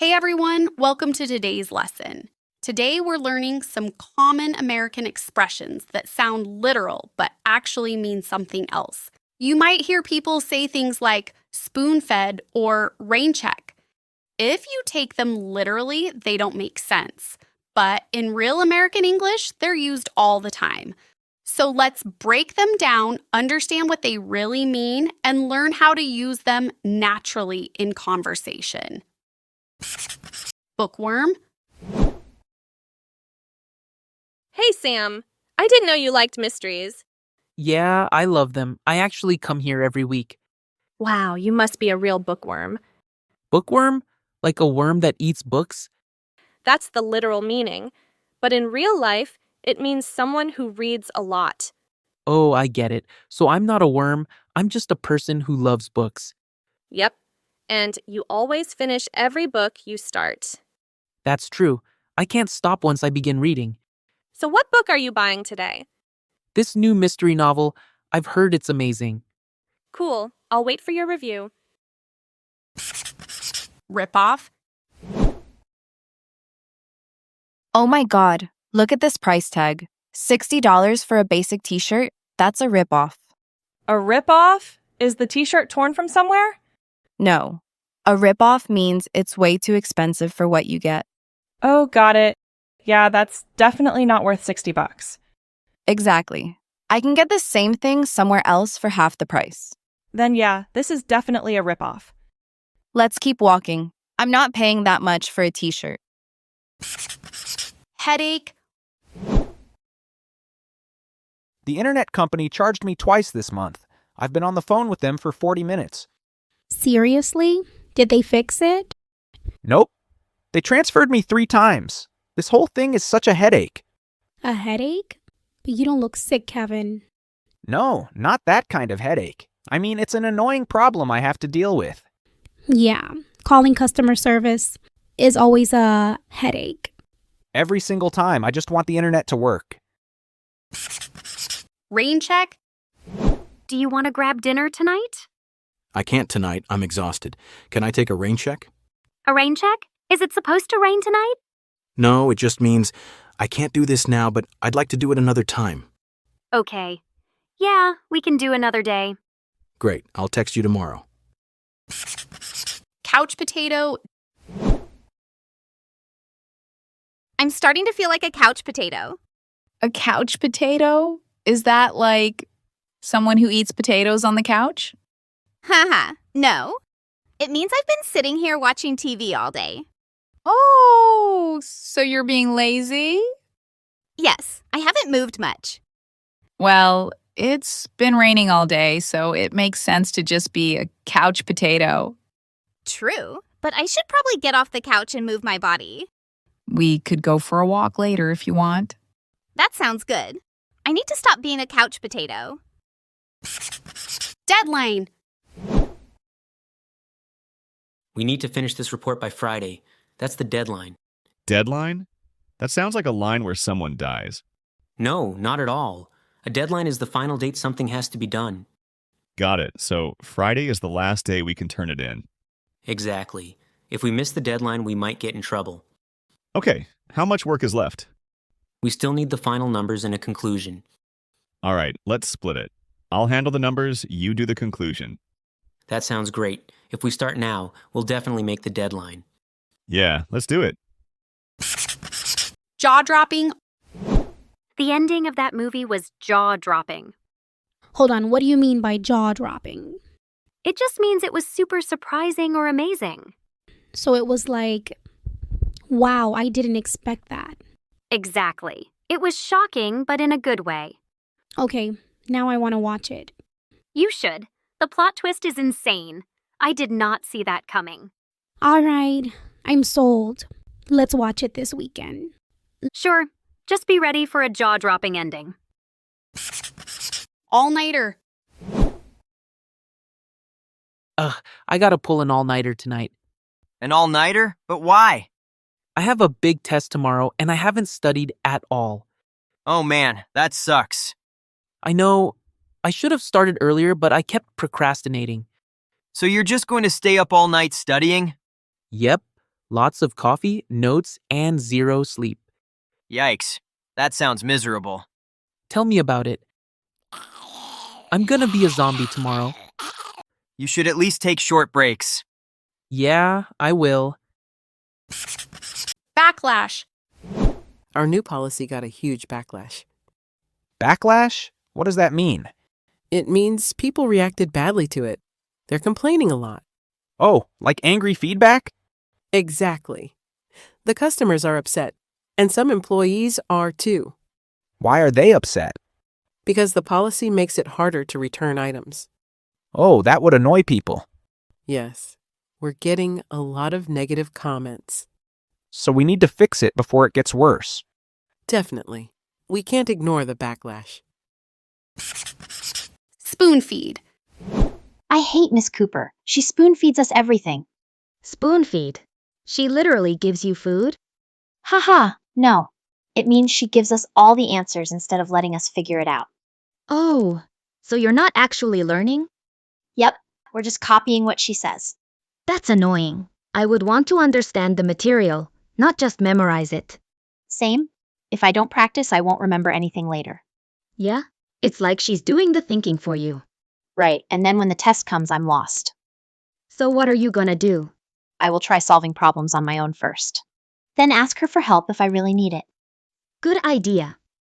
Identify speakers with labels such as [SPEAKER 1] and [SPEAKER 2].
[SPEAKER 1] Hey everyone, welcome to today's lesson. Today we're learning some common American expressions that sound literal but actually mean something else. You might hear people say things like spoon-fed or rain check. If you take them literally, they don't make sense. But in real American English, they're used all the time. So let's break them down, understand what they really mean, and learn how to use them naturally in conversation. Bookworm.
[SPEAKER 2] Hey, Sam. I didn't know you liked mysteries.
[SPEAKER 3] Yeah, I love them. I actually come here every week.
[SPEAKER 2] Wow, you must be a real bookworm.
[SPEAKER 3] Bookworm? Like a worm that eats books?
[SPEAKER 2] That's the literal meaning. But in real life, it means someone who reads a lot.
[SPEAKER 3] Oh, I get it. So I'm not a worm. I'm just a person who loves books.
[SPEAKER 2] Yep. And you always finish every book you start.
[SPEAKER 3] That's true. I can't stop once I begin reading.
[SPEAKER 2] So what book are you buying today?
[SPEAKER 3] This new mystery novel, I've heard it's amazing.
[SPEAKER 2] Cool. I'll wait for your review.
[SPEAKER 1] Ripoff.
[SPEAKER 4] Oh my god, look at this price tag. $60 for a basic t-shirt? That's a ripoff.
[SPEAKER 5] A ripoff? Is the t-shirt torn from somewhere?
[SPEAKER 4] No. A ripoff means it's way too expensive for what you get.
[SPEAKER 5] Oh, got it. Yeah, that's definitely not worth $60.
[SPEAKER 4] Exactly. I can get the same thing somewhere else for half the price.
[SPEAKER 5] Then yeah, this is definitely a ripoff.
[SPEAKER 4] Let's keep walking. I'm not paying that much for a t-shirt.
[SPEAKER 1] Headache.
[SPEAKER 6] The internet company charged me twice this month. I've been on the phone with them for 40 minutes.
[SPEAKER 7] Seriously? Did they fix it?
[SPEAKER 6] Nope. They transferred me 3 times. This whole thing is such a headache.
[SPEAKER 7] A headache? But you don't look sick, Kevin.
[SPEAKER 6] No, not that kind of headache. I mean, it's an annoying problem I have to deal with.
[SPEAKER 7] Yeah, calling customer service is always a headache.
[SPEAKER 6] Every single time, I just want the internet to work.
[SPEAKER 1] Rain check.
[SPEAKER 8] Do you want to grab dinner tonight?
[SPEAKER 9] I can't tonight. I'm exhausted. Can I take a rain check?
[SPEAKER 8] A rain check? Is it supposed to rain tonight?
[SPEAKER 9] No, it just means I can't do this now, but I'd like to do it another time.
[SPEAKER 8] Okay. Yeah, we can do another day.
[SPEAKER 9] Great. I'll text you tomorrow.
[SPEAKER 1] Couch potato.
[SPEAKER 10] I'm starting to feel like a couch potato.
[SPEAKER 11] A couch potato? Is that like someone who eats potatoes on the couch?
[SPEAKER 10] Haha, no. It means I've been sitting here watching TV all day.
[SPEAKER 11] Oh, so you're being lazy?
[SPEAKER 10] Yes, I haven't moved much.
[SPEAKER 11] Well, it's been raining all day, so it makes sense to just be a couch potato.
[SPEAKER 10] True, but I should probably get off the couch and move my body.
[SPEAKER 11] We could go for a walk later if you want.
[SPEAKER 10] That sounds good. I need to stop being a couch potato.
[SPEAKER 1] Deadline.
[SPEAKER 12] We need to finish this report by Friday. That's the deadline.
[SPEAKER 13] Deadline? That sounds like a line where someone dies.
[SPEAKER 12] No, not at all. A deadline is the final date something has to be done.
[SPEAKER 13] Got it. So Friday is the last day we can turn it in.
[SPEAKER 12] Exactly. If we miss the deadline, we might get in trouble.
[SPEAKER 13] Okay, how much work is left?
[SPEAKER 12] We still need the final numbers and a conclusion.
[SPEAKER 13] All right, let's split it. I'll handle the numbers, you do the conclusion.
[SPEAKER 12] That sounds great. If we start now, we'll definitely make the deadline.
[SPEAKER 13] Yeah, let's do it.
[SPEAKER 1] Jaw-dropping.
[SPEAKER 8] The ending of that movie was jaw-dropping.
[SPEAKER 7] Hold on, what do you mean by jaw-dropping?
[SPEAKER 8] It just means it was super surprising or amazing.
[SPEAKER 7] So it was like, wow, I didn't expect that.
[SPEAKER 8] Exactly. It was shocking, but in a good way.
[SPEAKER 7] Okay, now I want to watch it.
[SPEAKER 8] You should. The plot twist is insane. I did not see that coming.
[SPEAKER 7] All right, I'm sold. Let's watch it this weekend.
[SPEAKER 8] Sure. Just be ready for a jaw-dropping ending.
[SPEAKER 1] All-nighter.
[SPEAKER 3] I gotta pull an all-nighter tonight.
[SPEAKER 14] An all-nighter? But why?
[SPEAKER 3] I have a big test tomorrow, and I haven't studied at all.
[SPEAKER 14] Oh man, that sucks.
[SPEAKER 3] I know. I should have started earlier, but I kept procrastinating.
[SPEAKER 14] So you're just going to stay up all night studying?
[SPEAKER 3] Yep. Lots of coffee, notes, and zero sleep.
[SPEAKER 14] Yikes. That sounds miserable.
[SPEAKER 3] Tell me about it. I'm gonna be a zombie tomorrow.
[SPEAKER 14] You should at least take short breaks.
[SPEAKER 3] Yeah, I will.
[SPEAKER 1] Backlash.
[SPEAKER 15] Our new policy got a huge backlash.
[SPEAKER 6] Backlash? What does that mean?
[SPEAKER 15] It means people reacted badly to it. They're complaining a lot.
[SPEAKER 6] Oh, like angry feedback?
[SPEAKER 15] Exactly. The customers are upset, and some employees are too.
[SPEAKER 6] Why are they upset?
[SPEAKER 15] Because the policy makes it harder to return items.
[SPEAKER 6] Oh, that would annoy people.
[SPEAKER 15] Yes, we're getting a lot of negative comments.
[SPEAKER 6] So we need to fix it before it gets worse.
[SPEAKER 15] Definitely. We can't ignore the backlash.
[SPEAKER 1] Spoon feed.
[SPEAKER 16] I hate Miss Cooper. She spoon feeds us everything.
[SPEAKER 17] Spoon feed? She literally gives you food?
[SPEAKER 16] Haha, no. It means she gives us all the answers instead of letting us figure it out.
[SPEAKER 17] Oh, so you're not actually learning?
[SPEAKER 16] Yep, we're just copying what she says.
[SPEAKER 17] That's annoying. I would want to understand the material, not just memorize it.
[SPEAKER 16] Same. If I don't practice, I won't remember anything later.
[SPEAKER 17] Yeah? It's like she's doing the thinking for you.
[SPEAKER 16] Right, and then when the test comes, I'm lost.
[SPEAKER 17] So what are you gonna do?
[SPEAKER 16] I will try solving problems on my own first. Then ask her for help if I really need it.
[SPEAKER 17] Good idea.